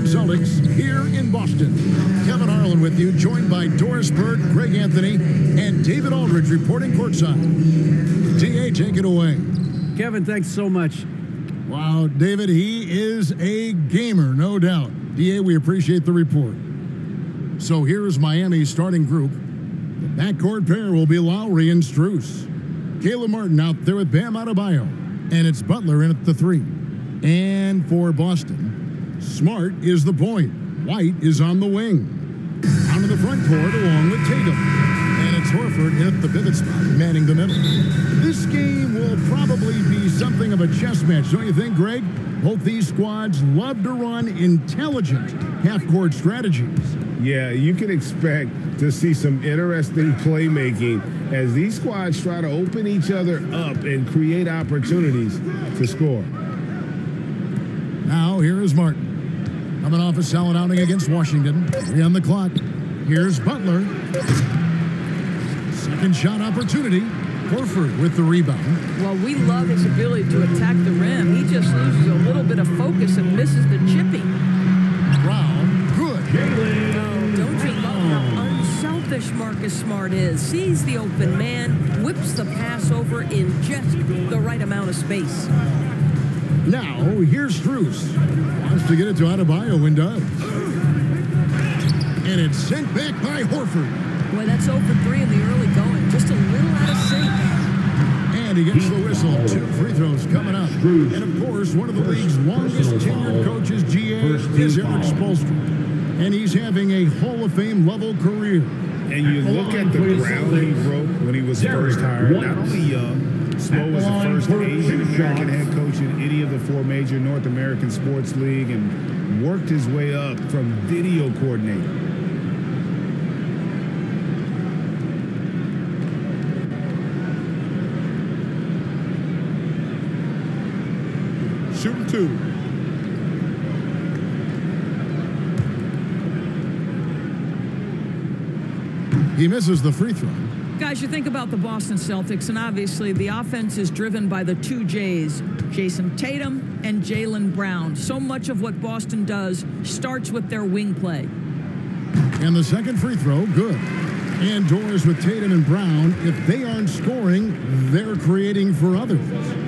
Celtics here in Boston. Kevin Harlan with you, joined by Doris Bird, Greg Anthony, and David Aldridge reporting courtside. DA, take it away. Kevin, thanks so much. Wow, David, he is a gamer, no doubt. DA, we appreciate the report. So here's Miami's starting group. The backcourt pair will be Lowry and Strus. Caleb Martin out there with Bam Adebayo. And it's Butler in at the 3. And for Boston, Smart is the point. White is on the wing. Down to the front court along with Tatum. And it's Horford in at the pivot spot, manning the middle. This game will probably be something of a chess match, don't you think, Greg? Both these squads love to run intelligent half-court strategies. Yeah, you can expect to see some interesting playmaking as these squads try to open each other up and create opportunities to score. Now, here is Martin. Coming off a solid outing against Washington. 3 on the clock. Here's Butler. Second shot opportunity. Horford with the rebound. Well, we love his ability to attack the rim. He just loses a little bit of focus and misses the chipping. Brown, good. Oh, don't you love how unselfish Marcus Smart is? Sees the open man, whips the pass over in just the right amount of space. Now, here's Strus. Wants to get it to Adebayo and does. And it's sent back by Horford. Boy, that's 0 for 3 in the early going. Just a little out of sync. And he gets the whistle. 2 free throws coming up. And, of course, one of the league's longest tenured coaches, GA, is Eric Spoelstra. And he's having a Hall of Fame level career. And you look at the ground he broke when he was first hired. Not only young, Spo was the first Asian American head coach in any of the 4 major North American sports league and worked his way up from video coordinator. Shooting 2. He misses the free throw. Guys, you think about the Boston Celtics, and obviously the offense is driven by the 2 J's, Jason Tatum and Jaylen Brown. So much of what Boston does starts with their wing play. And the second free throw, good. Indoors with Tatum and Brown. If they aren't scoring, they're creating for others.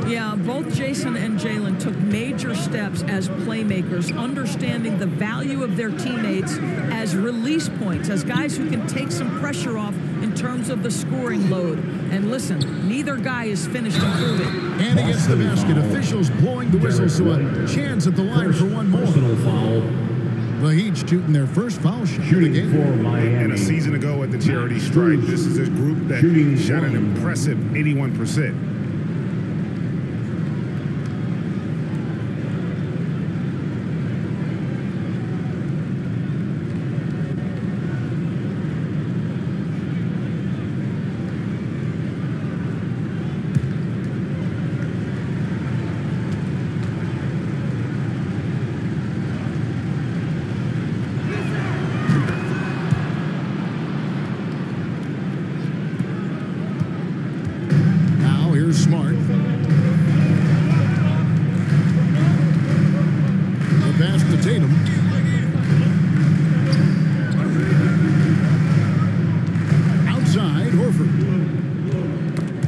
Yeah, both Jason and Jaylen took major steps as playmakers, understanding the value of their teammates as release points, as guys who can take some pressure off in terms of the scoring load. And listen, neither guy is finished improving. And he gets the basket. Officials blowing the whistle, so a chance at the line for one more. The Heat shooting their first foul shot of the game. And a season ago at the charity stripe, this is a group that shot an impressive 81%. Smart. The pass to Tatum. Outside, Horford.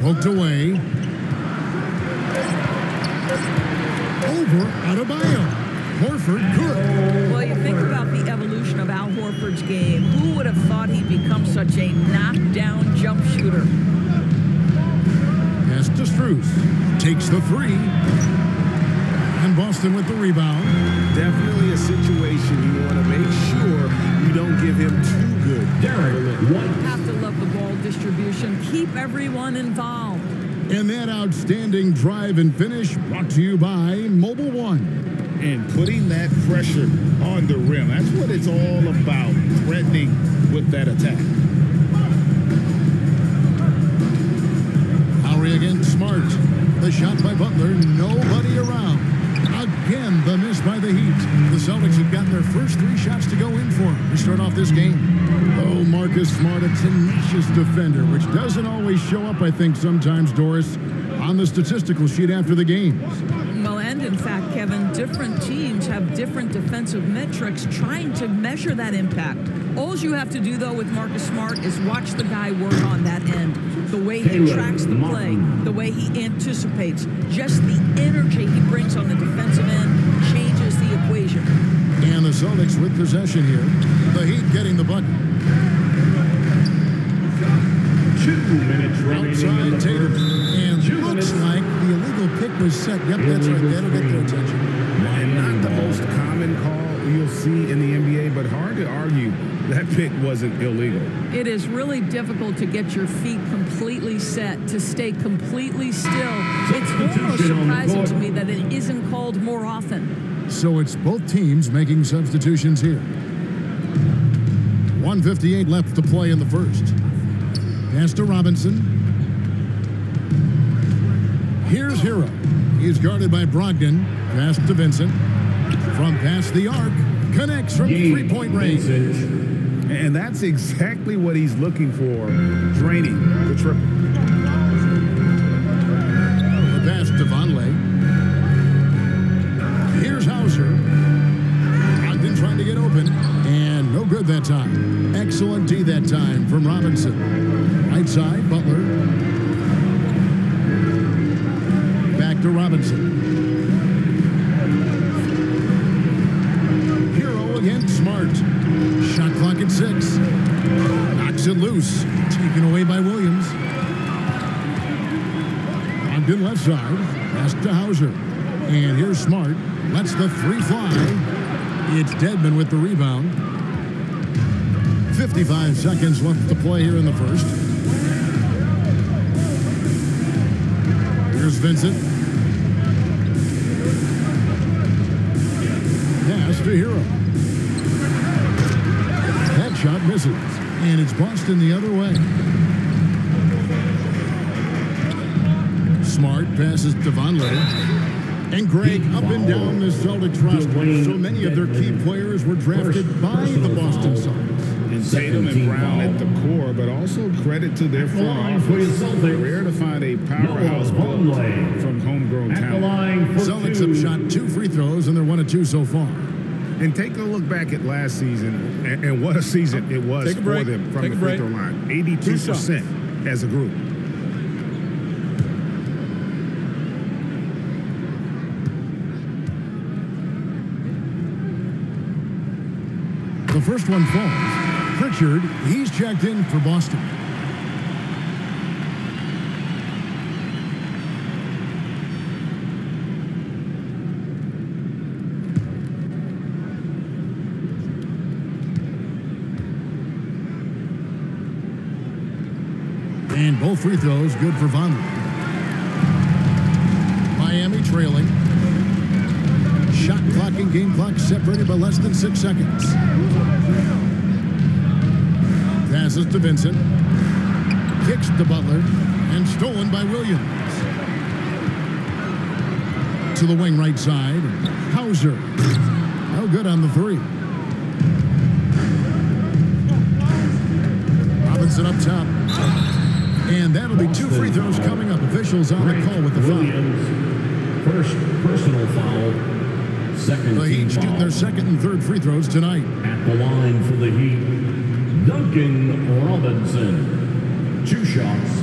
Poked away. Over Adebayo. Horford good. Well, you think about the evolution of Al Horford's game. Who would have thought he'd become such a knockdown jump shooter? Pass to Strus. Takes the 3. And Boston with the rebound. Definitely a situation you want to make sure you don't give him too good. Have to love the ball distribution. Keep everyone involved. And that outstanding drive and finish brought to you by Mobile One. And putting that pressure on the rim. That's what it's all about, threatening with that attack. Lowry against Smart. The shot by Butler. Nobody around. Again, the miss by the Heat. The Celtics have gotten their first 3 shots to go in for them to start off this game. Oh, Marcus Smart, a tenacious defender, which doesn't always show up, I think, sometimes, Doris, on the statistical sheet after the games. Well, And in fact, Kevin, different teams have different defensive metrics trying to measure that impact. All you have to do, though, with Marcus Smart is watch the guy work on that end. The way he tracks the play, the way he anticipates, just the energy he brings on the defensive end changes the equation. And the Celtics with possession here. The Heat getting the bucket. 2 minutes remaining in the Outside Tatum. first. And 2 looks minutes. like the illegal pick was set. Yep, that's right. That'll get their attention. And not the most common call you'll see in the NBA, but hard to argue that pick wasn't illegal. It is really difficult to get your feet completely set, to stay completely still. It's almost surprising to me that it isn't called more often. So it's both teams making substitutions here. 1:58 left to play in the first. Pass to Robinson. Here's Hero. He's guarded by Brogdon. Pass to Vincent. From past the arc. Connects from three-point range. And that's exactly what he's looking for, draining the triple. The pass to Vonleh. Here's Hauser. Brogdon trying to get open. And no good that time. Excellent D that time from Robinson. Right side, Butler. Back to Robinson. Hero against Smart. Shot clock at 6. Knocks it loose. Taken away by Williams. Brogdon left side. Pass to Hauser. And here's Smart. Lets the three fly. It's Dedmon with the rebound. 55 seconds left to play here in the first. Here's Vincent. Pass to Hero. That shot misses. And it's Boston the other way. Smart passes to Vonleh. And Greg, up and down the Celtics roster, so many of their key players were drafted by the Boston Celtics. And Tatum and Brown at the core, but also credit to their front office. Rare to find a powerhouse built from homegrown talent. Celtics have shot 2 free throws, and they're 1 of 2 so far. And take a look back at last season, and what a season it was for them from the free throw line. 82% as a group. The first one falls. Pritchard, he's checked in for Boston. And both free throws good for Vonleh. Miami trailing. Shot clock and game clock separated by less than 6 seconds. Passes to Vincent. Kicks to Butler. And stolen by Williams. To the wing right side. Hauser. No good on the three. Robinson up top. And that'll be 2 free throws coming up. Officials on the call with the foul. First personal foul. Second The Heat shooting their second and third free throws tonight. At the line for the Heat, Duncan Robinson. 2 shots.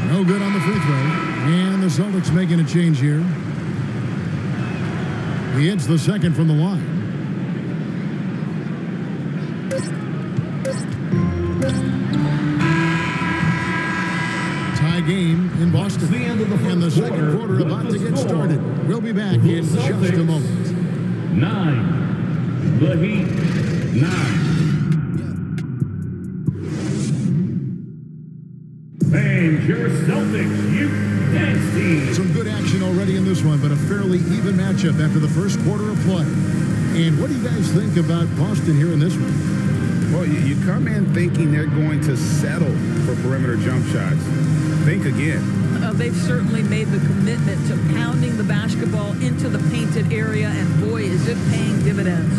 No good on the free throw. And the Celtics making a change here. He hits the second from the line. Tie game in Boston. The end of the and the first second quarter about to get started. We'll be back in just a moment. 9. The Heat, 9. And your CELTICS dynasty. Some good action already in this one, but a fairly even matchup after the first quarter of play. And what do you guys think about Boston here in this one? Well, you come in thinking they're going to settle for perimeter jump shots. Think again. They've certainly made the commitment to pounding the basketball into the painted area, and boy, is it paying dividends.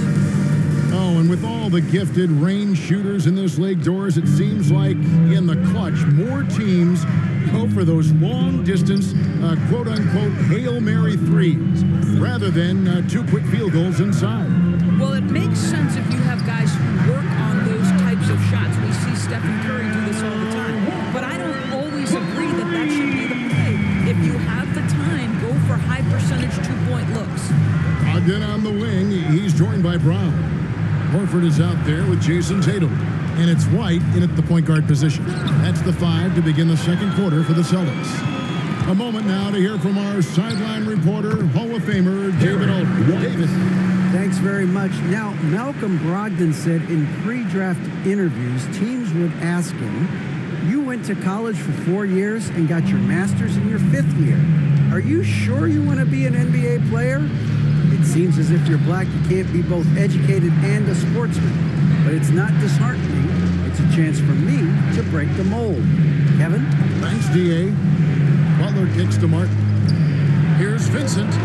Oh, and with all the gifted range shooters in this league, Doris, it seems like in the clutch, more teams go for those long-distance, quote-unquote, Hail Mary threes rather than 2 quick field goals inside. Well, it makes sense if you have guys who work on those types of shots. We see Stephen Curry do this all the time. But I don't always agree that that should be the play. If you have the time, go for high-percentage 2-point looks. Again on the wing, he's joined by Brown. Horford is out there with Jason Tatum. And it's White in at the point guard position. That's the 5 to begin the second quarter for the Celtics. A moment now to hear from our sideline reporter, Hall of Famer David Aldridge. David. Thanks very much. Now, Malcolm Brogdon said in pre-draft interviews, teams would ask him, you went to college for 4 years and got your master's in your 5th year. Are you sure you want to be an NBA player? It seems as if you're black, you can't be both educated and a sportsman. But it's not disheartening. It's a chance for me to break the mold. Kevin? Thanks, D.A. Butler kicks to Martin. Here's Vincent.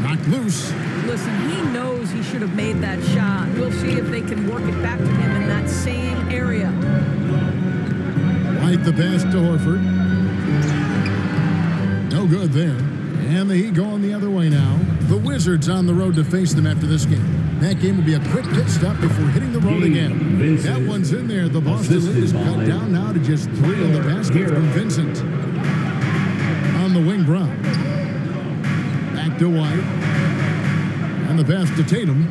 Knocked loose. Listen, he knows he should have made that shot. We'll see if they can work it back to him in that same area. White the pass to Horford. No good there. And the Heat going the other way now. The Wizards on the road to face them after this game. That game will be a quick pit stop before hitting the road again. That one's in there. The Boston lead is cut down now to just 3 on the basket from Vincent. On the wing, Brown. Back to White. And the pass to Tatum.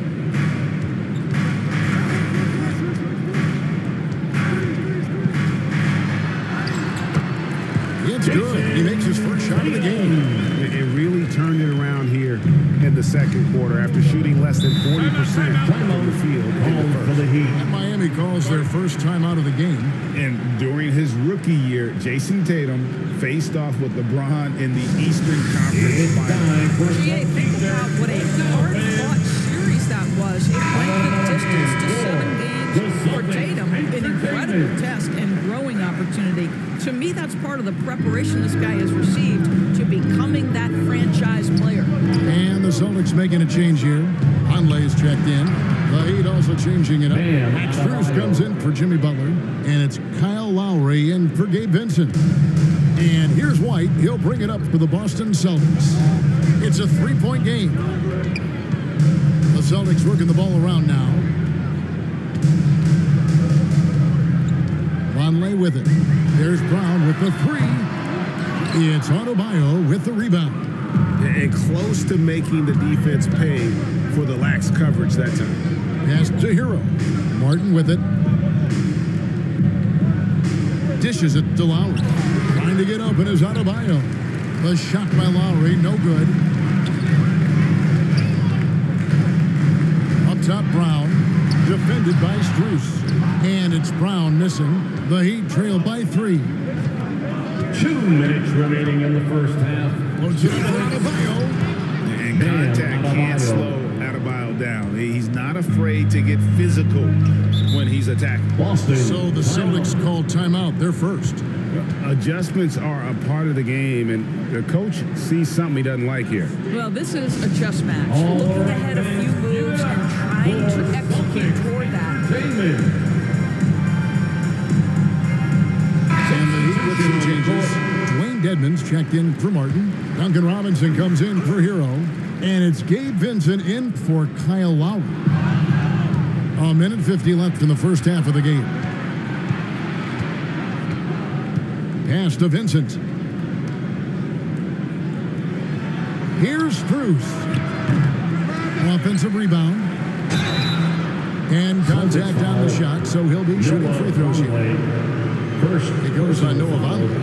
It's good. He makes his first shot of the game. It really turned it around here in the second quarter after shooting less than 40% from the field in the first. And Miami calls their first time out of the game. And during his rookie year, Jason Tatum faced off with LeBron in the Eastern Conference Finals. GA, think about what a hard-fought series that was. It went the distance to 7 games for Tatum. An incredible test and growing opportunity. To me, that's part of the preparation this guy has received to becoming that franchise player. And the Celtics making a change here. Conley's checked in. The Heat also changing it up. Max Strus comes in for Jimmy Butler. And it's Kyle Lowry in for Gabe Vincent. And here's White. He'll bring it up for the Boston Celtics. It's a 3-point game. The Celtics working the ball around now. Conley with it. There's Brown with the 3. It's Adebayo with the rebound. And close to making the defense pay for the lax coverage that time. Pass to Hero. Martin with it. Dishes it to Lowry. Trying to get open is Adebayo. The shot by Lowry, no good. Up top, Brown. Defended by Strus. And it's Brown missing. The Heat trail by 3. 2 minutes remaining in the first half. Loads it up for Adebayo. And contact can't slow Adebayo down. He's not afraid to get physical when he's attacked. Boston. So the Celtics called timeout. They're first. Adjustments are a part of the game, and the coach sees something he doesn't like here. Well, this is a chess match. Looking ahead a few moves and trying to execute toward that. And the Heat with some changes. Dwayne Dedmon's checked in for Martin. Duncan Robinson comes in for Hero. And it's Gabe Vincent in for Kyle Lowry. A minute 50 left in the first half of the game. Pass to Vincent. Here's Strus. Offensive rebound. And contact on the shot, so he'll be shooting free throws here. First, It goes on Noah Vonleh.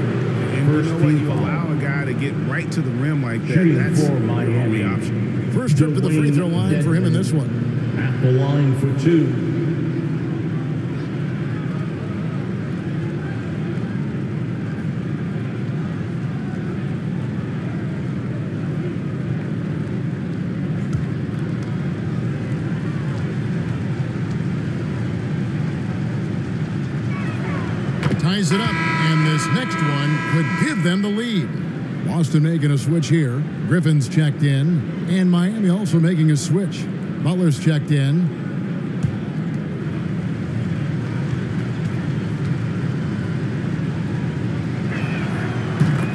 And you know when you allow a guy to get right to the rim like that, Shooting that's for the Miami. only option. First trip to the free throw line for him in this one. At the line for 2. ties it up, and this next one could give them the lead. Boston making a switch here. Griffin's checked in, and Miami also making a switch. Butler's checked in.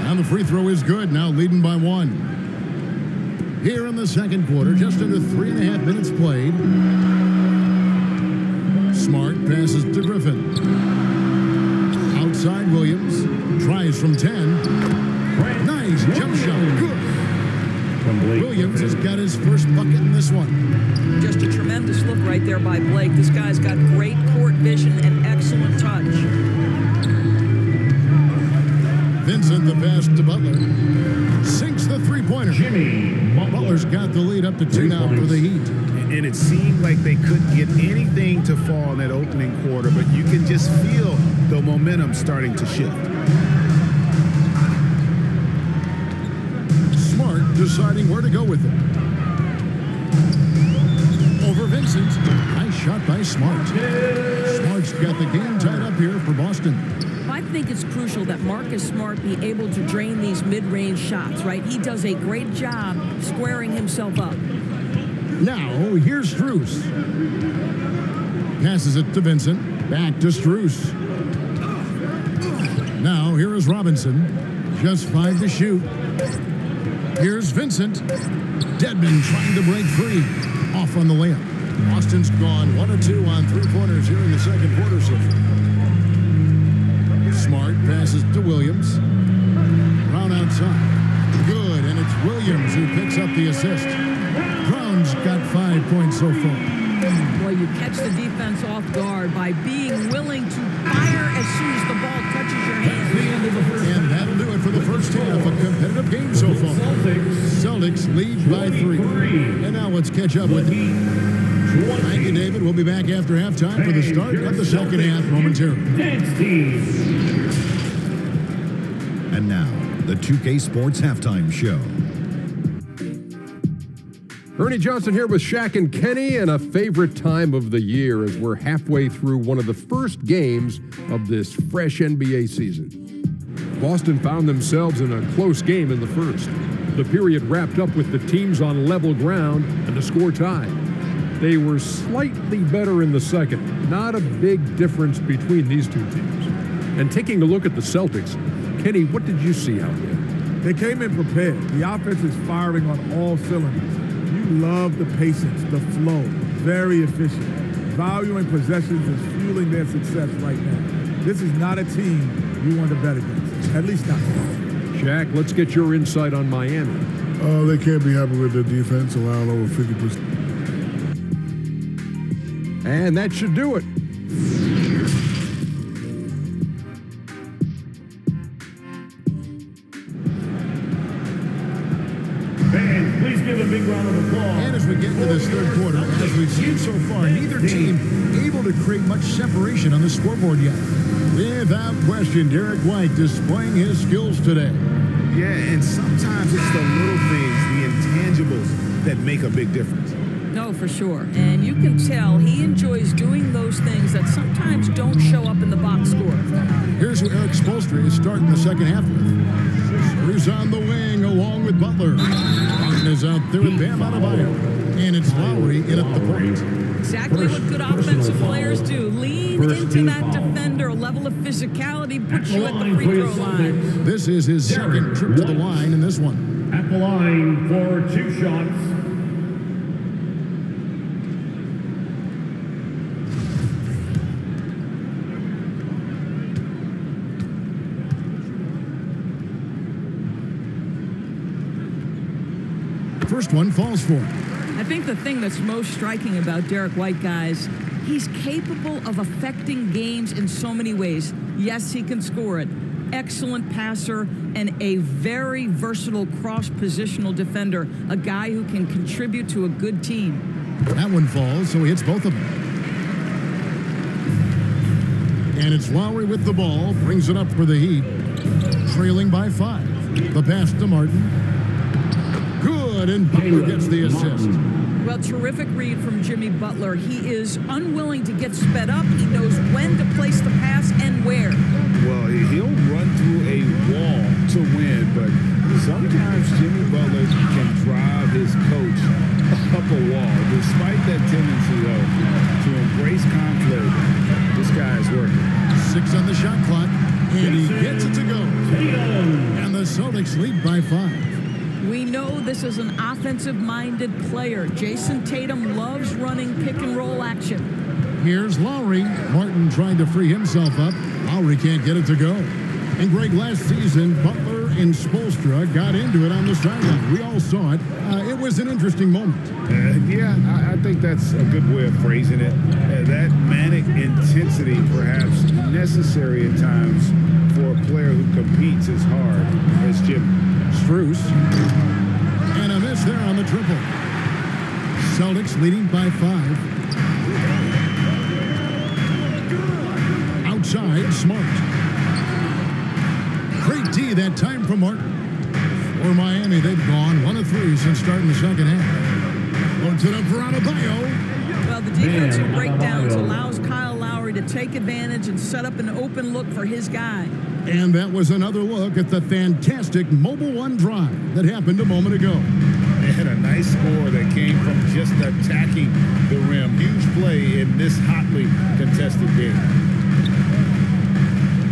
And the free throw is good, now leading by 1. Here in the second quarter, just under 3.5 minutes played. Smart passes to Griffin. Outside Williams, tries from 10. Nice jump shot, good. Williams has got his first bucket in this one. Just a tremendous look right there by Blake. This guy's got great court vision and excellent touch. Vincent, the pass to Butler. Sinks the three-pointer. Butler's got the lead up to 2 now for the Heat. And it seemed like they couldn't get anything to fall in that opening quarter, but you can just feel the momentum starting to shift. Smart deciding where to go with it. Over Vincent. Nice shot by Smart. Smart's got the game tied up here for Boston. I think it's crucial that Marcus Smart be able to drain these mid-range shots, right? He does a great job squaring himself up. Now, here's Strus. Passes it to Vincent. Back to Strus. Now, here is Robinson. Just 5 to shoot. Here's Vincent. Dedmon trying to break free. Off on the layup. Boston's gone 1 of 2 on 3-pointers here in the second quarter so far. Smart passes to Williams. Brown outside. Good, and it's Williams who picks up the assist. Brown's got 5 points so far. Well, you catch the defense off guard by being willing to fire as soon as the ball touches your hand. And that'll do it for the first half. A competitive game so far. Celtics lead by 3. And now let's catch up with it. Thank you, David. We'll be back after halftime for the start of the second half momentarily. And now, the 2K Sports Halftime Show. Ernie Johnson here with Shaq and Kenny, and a favorite time of the year as we're halfway through one of the first games of this fresh NBA season. Boston found themselves in a close game in the first. The period wrapped up with the teams on level ground and the score tied. They were slightly better in the second. Not a big difference between these two teams. And taking a look at the Celtics, Kenny, what did you see out there? They came in prepared. The offense is firing on all cylinders. You love the patience, the flow, very efficient. Valuing possessions is fueling their success right now. This is not a team you want to bet against, at least not now. Shaq, let's get your insight on Miami. They can't be happy with their defense, allowing over 50%. And that should do it. Fans, please give a big round of applause. And as we get into this third quarter, as we've seen so far, neither team able to create much separation on the scoreboard yet. Without question, Derek White displaying his skills today. Yeah, and sometimes it's the little things, the intangibles, that make a big difference. No, for sure. And you can tell he enjoys doing those things that sometimes don't show up in the box score. Here's who Eric Spoelstra is starting the second half with. Screws on the wing along with Butler. Martin is out there with Bam Adebayo. And it's Lowry in at the point. Exactly what good offensive players do. Lean into that defender. A level of physicality puts you at the free throw line. This is his second trip to the line in this one. At the line for 2 shots. First one falls for him. I think the thing that's most striking about Derek White, guys, he's capable of affecting games in so many ways. Yes, he can score it. Excellent passer and a very versatile cross-positional defender, a guy who can contribute to a good team. That one falls, so he hits both of them. And it's Lowry with the ball, brings it up for the Heat, trailing by 5. The pass to Martin. Good, and Butler gets the assist. Well, terrific read from Jimmy Butler. He is unwilling to get sped up. He knows when to place the pass and where. times Jimmy Butler can drive his coach up a wall. Despite that tendency, though, to embrace conflict, this guy is working. 6 on the shot clock, and he gets it to go. And the Celtics lead by 5. We know this is an offensive-minded player. Jason Tatum loves running pick-and-roll action. Here's Lowry. Martin trying to free himself up. Lowry can't get it to go. And Greg, last season, Butler and Spoelstra got into it on the sideline. We all saw it. It was an interesting moment. Yeah, I think that's a good way of phrasing it. That manic intensity, perhaps necessary at times for a player who competes as hard as Jimmy. Strus. And a miss there on the triple. Celtics leading by 5. Outside, Smart. Great D that time from Martin. For Miami, they've gone 1 of 3 since starting the second half. Puts it up for Adebayo. Well, the defensive breakdowns allows Kyle Lowry to take advantage and set up an open look for his guy. And that was another look at the fantastic Mobile One drive that happened a moment ago. And a nice score that came from just attacking the rim. Huge play in this hotly contested game.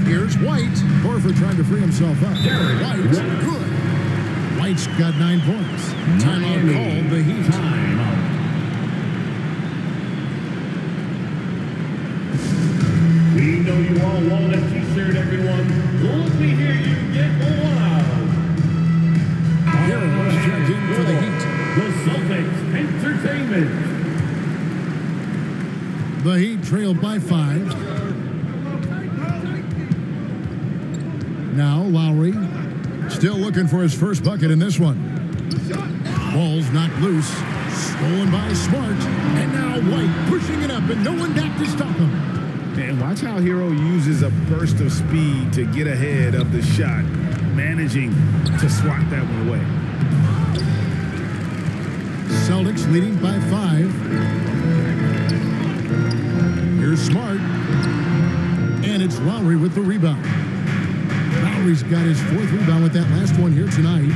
Here's White. Horford trying to free himself up. White, good. White's got 9 points. Timeout called the Heat. We know you all want a t-shirt, everyone. Let me hear you get loud. Heroes checked in for the Heat. The Celtics Entertainment. The Heat trailed by 5. Now Lowry still looking for his first bucket in this one. Ball's knocked loose. Stolen by Smart. And now White pushing it up and no one back to stop him. And watch how Hero uses a burst of speed to get ahead of the shot, managing to swat that one away. Celtics leading by 5. Here's Smart. And it's Lowry with the rebound. Lowry's got his 4th rebound with that last one here tonight.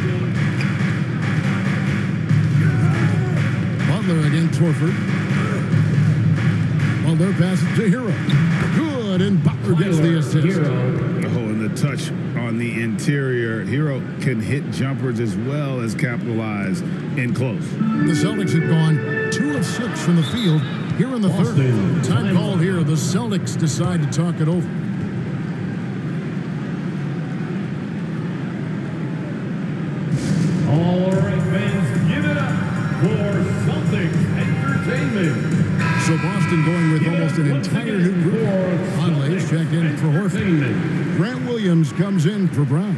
Butler against Horford. Butler passes to Hero. Good, and Butler gets the assist. Oh, and the touch on the interior. Hero can hit jumpers as well as capitalize in close. The Celtics have gone 2 of 6 from the field here in the third. Time called here. The Celtics decide to talk it over. All right, fans, give it up for Celtics Entertainment. So Boston going with almost an entire new group. Conley's checked in for Horford. Grant Williams comes in for Brown.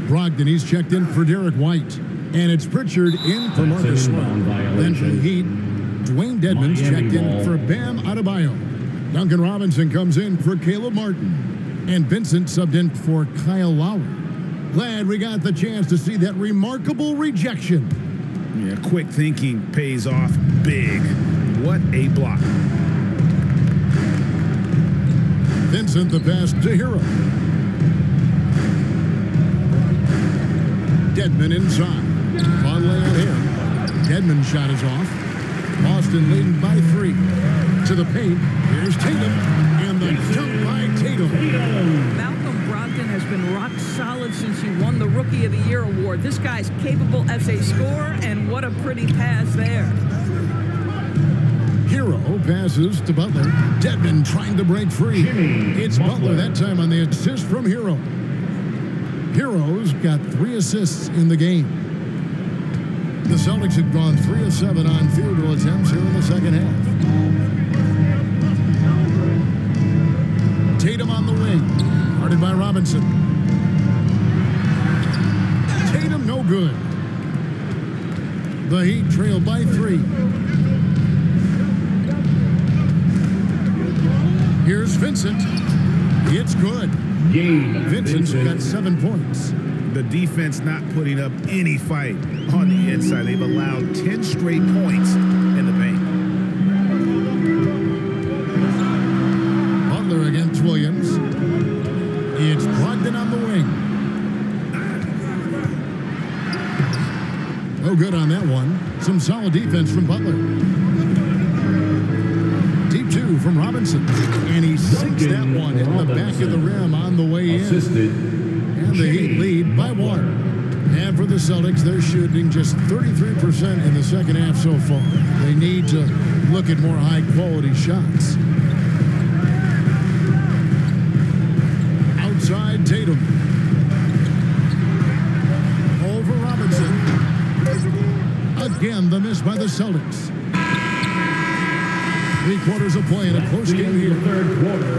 Brogdon, he's checked in for Derek White. And it's Pritchard in for Marcus Smart. Then for the Heat, Dwayne Dedmon's checked in for Bam Adebayo. Duncan Robinson comes in for Caleb Martin. And Vincent subbed in for Kyle Lowry. Glad we got the chance to see that remarkable rejection. Yeah, quick thinking pays off big. What a block. Vincent the pass to Hero. Dedmon inside. Conley on him. Dedmon's shot is off. Boston leading by 3. To the paint. Here's Tatum. And the dunk by Tatum. Malcolm Brogdon has been rock solid since he won the Rookie of the Year award. This guy's capable as a scorer, and what a pretty pass there. Hero passes to Butler. Dedmon trying to break free. It's Butler that time on the assist from Hero. Hero's got 3 assists in the game. The Celtics have gone 3 of 7 on field goal attempts here in the second half. Tatum on the wing. Guarded by Robinson. Tatum no good. The Heat trail by 3. Here's Vincent. It's good. Vincent's got 7 points. The defense not putting up any fight on the inside. They've allowed 10 straight points in the paint. Butler against Williams. It's Brogdon on the wing. No good on that one. Some solid defense from Butler. Deep two from Robinson. And he sinks that one in the back of the rim on the way in. And the Heat lead by 1. And for the Celtics, they're shooting just 33% in the second half so far. They need to look at more high-quality shots. Outside Tatum. Over Robinson. Again, the miss by the Celtics. 3 quarters of play in a close game here.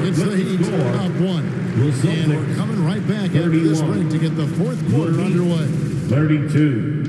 It's the Heat up 1. And we're coming right back after this break to get the 4th quarter underway. 32.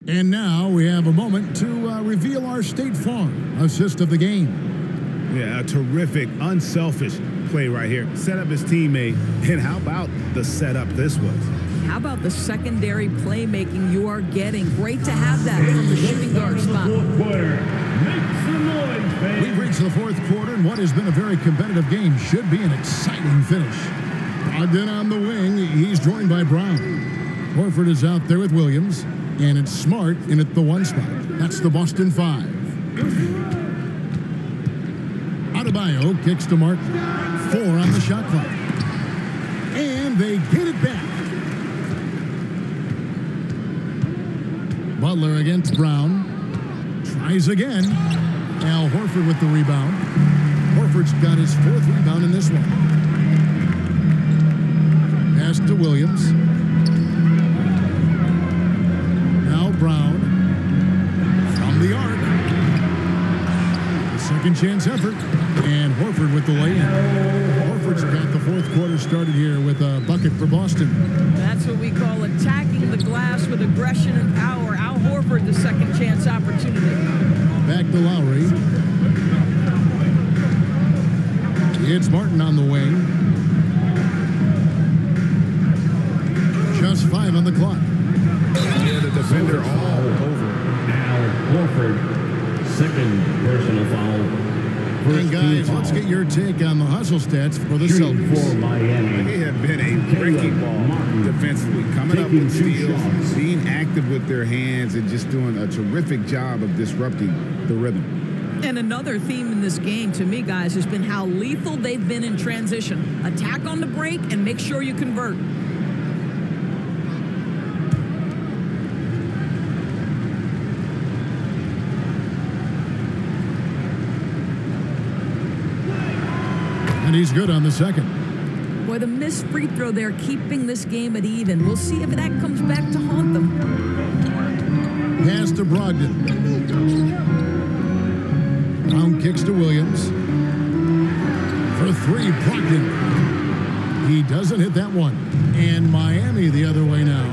And now we have a moment to reveal our State Farm assist of the game. Yeah, a terrific, unselfish play right here. Set up his teammate. And how about the setup this was? How about the secondary playmaking you are getting? Great to have that from the shooting guard spot. We've reached the 4th quarter, and what has been a very competitive game should be an exciting finish. Brogdon on the wing. He's joined by Brown. Horford is out there with Williams. And it's Smart in at the 1 spot. That's the Boston 5. Adebayo kicks to Martin. 4 on the shot clock. And they get it back. Butler against Brown. Tries again. Al Horford with the rebound. Horford's got his 4th rebound in this one. Pass to Williams. Brown from the arc. Second chance effort. And Horford with the lay-in. Horford's got the 4th quarter started here with a bucket for Boston. That's what we call attacking the glass with aggression and power. Al Horford, the second chance opportunity. Back to Lowry. It's Martin on the wing. Just 5 on the clock. Yeah, the defender all over. Al Horford, second personal foul. And guys, let's get your take on the hustle stats for the Celtics. For Miami. They have been a wrecking ball defensively, coming up with steals, being active with their hands, and just doing a terrific job of disrupting the rhythm. And another theme in this game, to me, guys, has been how lethal they've been in transition. Attack on the break and make sure you convert. And he's good on the second. Boy, the missed free throw there, keeping this game at even. We'll see if that comes back to haunt them. Pass to Brogdon. Brown kicks to Williams. For 3, Brogdon. He doesn't hit that one. And Miami the other way now.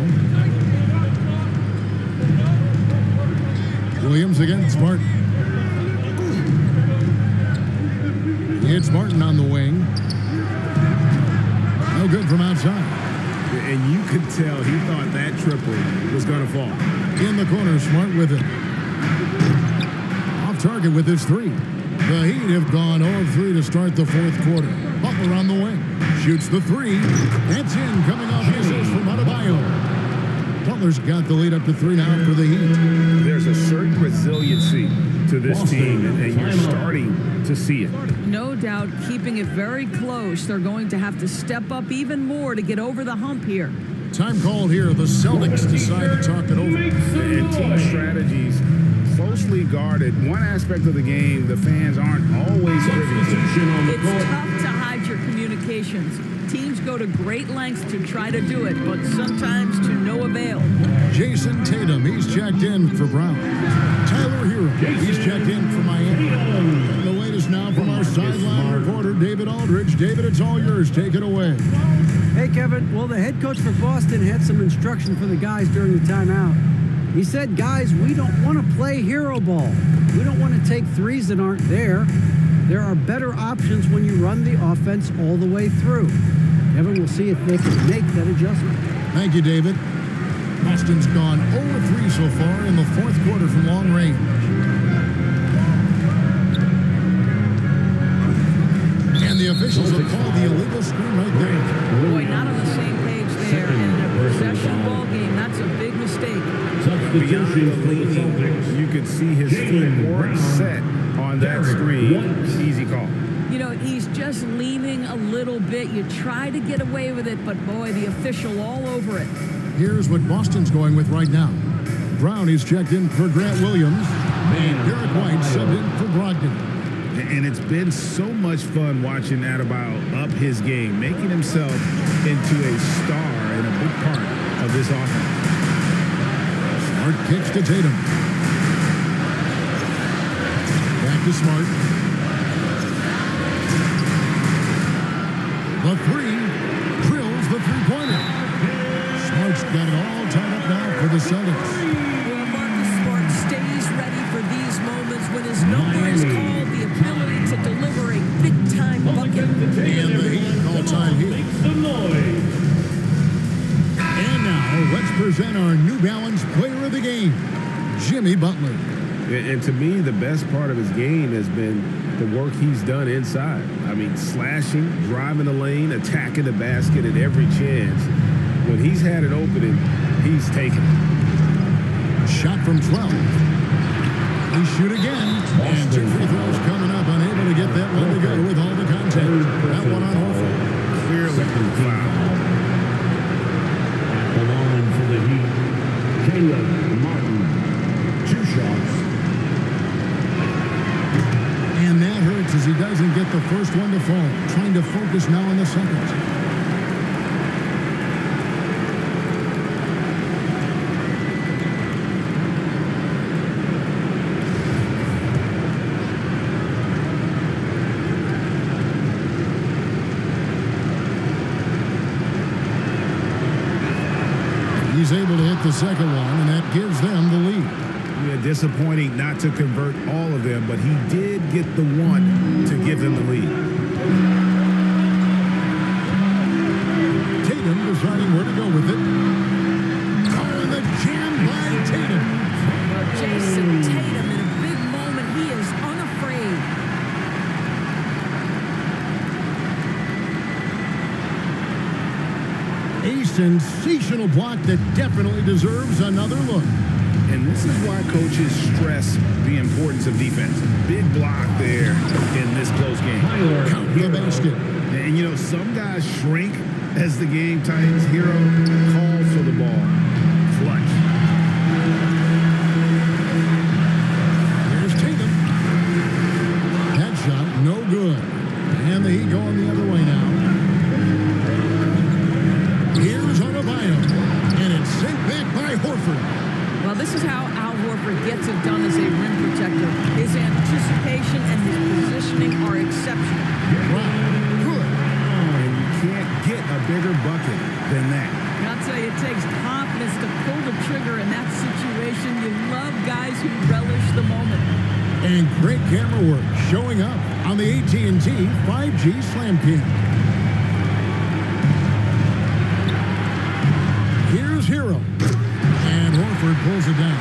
Williams against Martin. It's Martin on the wing. No good from outside. And you could tell he thought that triple was going to fall. In the corner, Smart with it. Off target with his 3. The Heat have gone 0-3 to start the 4th quarter. Butler on the wing. Shoots the 3. That's in, coming off misses from Adebayo. Butler's got the lead up to 3 now for the Heat. There's a certain resiliency to this team, and you're starting to see it. No doubt, keeping it very close. They're going to have to step up even more to get over the hump here. Time called here. The Celtics decide to talk it over. And team strategies closely guarded. One aspect of the game the fans aren't always privy to. It's tough to hide your communications. Teams go to great lengths to try to do it, but sometimes to no avail. Jason Tatum, he's checked in for Brown. Tyler Hero, he's checked in for Miami. And the latest now from our sideline reporter, David Aldridge. David, it's all yours. Take it away. Hey, Kevin. Well, the head coach for Boston had some instruction for the guys during the timeout. He said, guys, we don't want to play hero ball. We don't want to take threes that aren't there. There are better options when you run the offense all the way through. Kevin will see if they can make that adjustment. Thank you, David. Boston's gone 0-3 so far in the fourth quarter from long range. And the officials have called the illegal screen right there. Boy, not on the same page there. And in a possession ball game, that's a big mistake. Beyond the leaning, you could see his feet weren't set on that screen. Easy call. You know, he's just leaning a little bit. You try to get away with it, but boy, the official all over it. Here's what Boston's going with right now. Brown is checked in for Grant Williams, and Derek White subbed in for Brogdon. And it's been so much fun watching Adebayo up his game, making himself into a star and a big part of this offense. Smart kicks to Tatum. Back to Smart. The three drills the three-pointer. Smart's got it all tied up now for the Celtics. Well, Marcus Smart stays ready for these moments when his number is called, the ability to deliver a big-time bucket. And the Heat call time here. And now, let's present our New Balance player of the game, Jimmy Butler. And to me, the best part of his game has been the work he's done inside. I mean, slashing, driving the lane, attacking the basket at every chance. When he's had an opening, he's taken it. Shot from 12. He shoot again. And 2 free throws coming up. Unable to get that one to go with all the contact. That one on Horford. Clearly foul. The line for the Heat, Caleb Martin. 2 shots. And that hurts as he doesn't get the first one to fall. Trying to focus now on the second. He's able to hit the second one, and that gives them the lead. Yeah, disappointing not to convert all of them, but he did get the one to give them the lead. Tatum deciding where to go with it. Oh, and the jam by Tatum. Jason Tatum in a big moment. He is unafraid. A sensational block that definitely deserves another look. And this is why coaches stress the importance of defense. Big block there in this close game. Count the basket. And, you know, some guys shrink as the game tightens. Hero calls for the ball. Clutch. Here's Tatum. That shot, no good. And the Heat going the other way now. Here's Adebayo. And it's sent back by Horford. Well, this is how Al Horford gets it done as a rim protector. His anticipation and his positioning are exceptional. Right. Good. And you can't get a bigger bucket than that. And I'll tell you, it takes confidence to pull the trigger in that situation. You love guys who relish the moment. And great camera work showing up on the AT&T 5G Slam Cam. Here's Hero. And Horford pulls it down.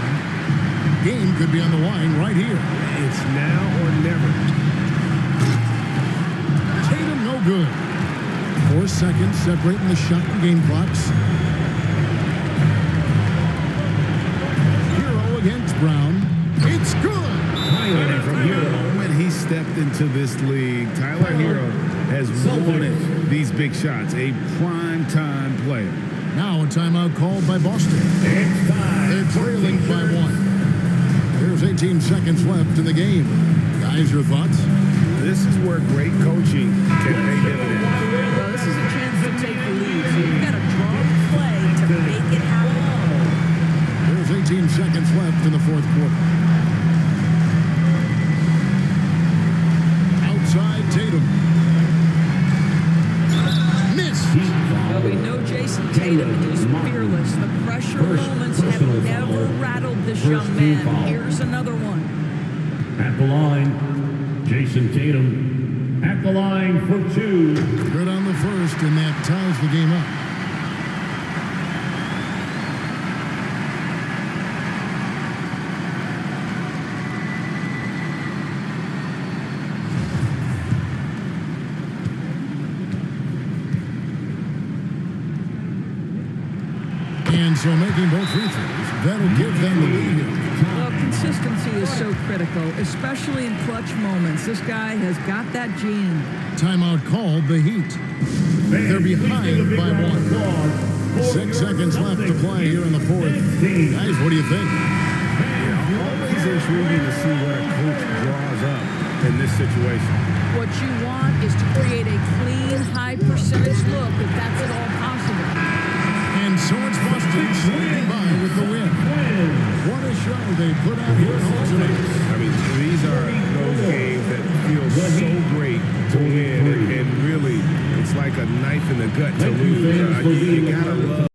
Game could be on the line right here. It's now or never. Tatum no good. 4 seconds separating the shot and game clocks. Hero against Brown. It's good. And from the moment he stepped into this league, Tyler Hero has wanted these big shots. A prime time player. Now a timeout called by Boston. They're trailing by 1. There's 18 seconds left in the game. Guys, your thoughts? This is where great coaching can pay dividends. Well, this is a chance to take the lead. So you've got to draw the play to make it happen. There's 18 seconds left in the fourth quarter. Outside Tatum. Well, we know Jason Tatum is fearless. The pressure moments have never rattled this young man. Here's another one. At the line, Jason Tatum at the line for 2. Good on the first, and that ties the game up. And so making both free throws, that'll give them the lead here. Well, consistency is so critical, especially in clutch moments. This guy has got that gene. Timeout called, the Heat. They're behind by 1. 6 seconds left to play here in the fourth. Guys, what do you think? Always intriguing to see what a coach draws up in this situation. What you want is to create a clean, high percentage look, if that's at all possible. And so it's Boston sneaking by with the win. What a show they put out here in Albany. I mean, these are those games that feel so great to win, and really, it's like a knife in the gut to lose. You gotta love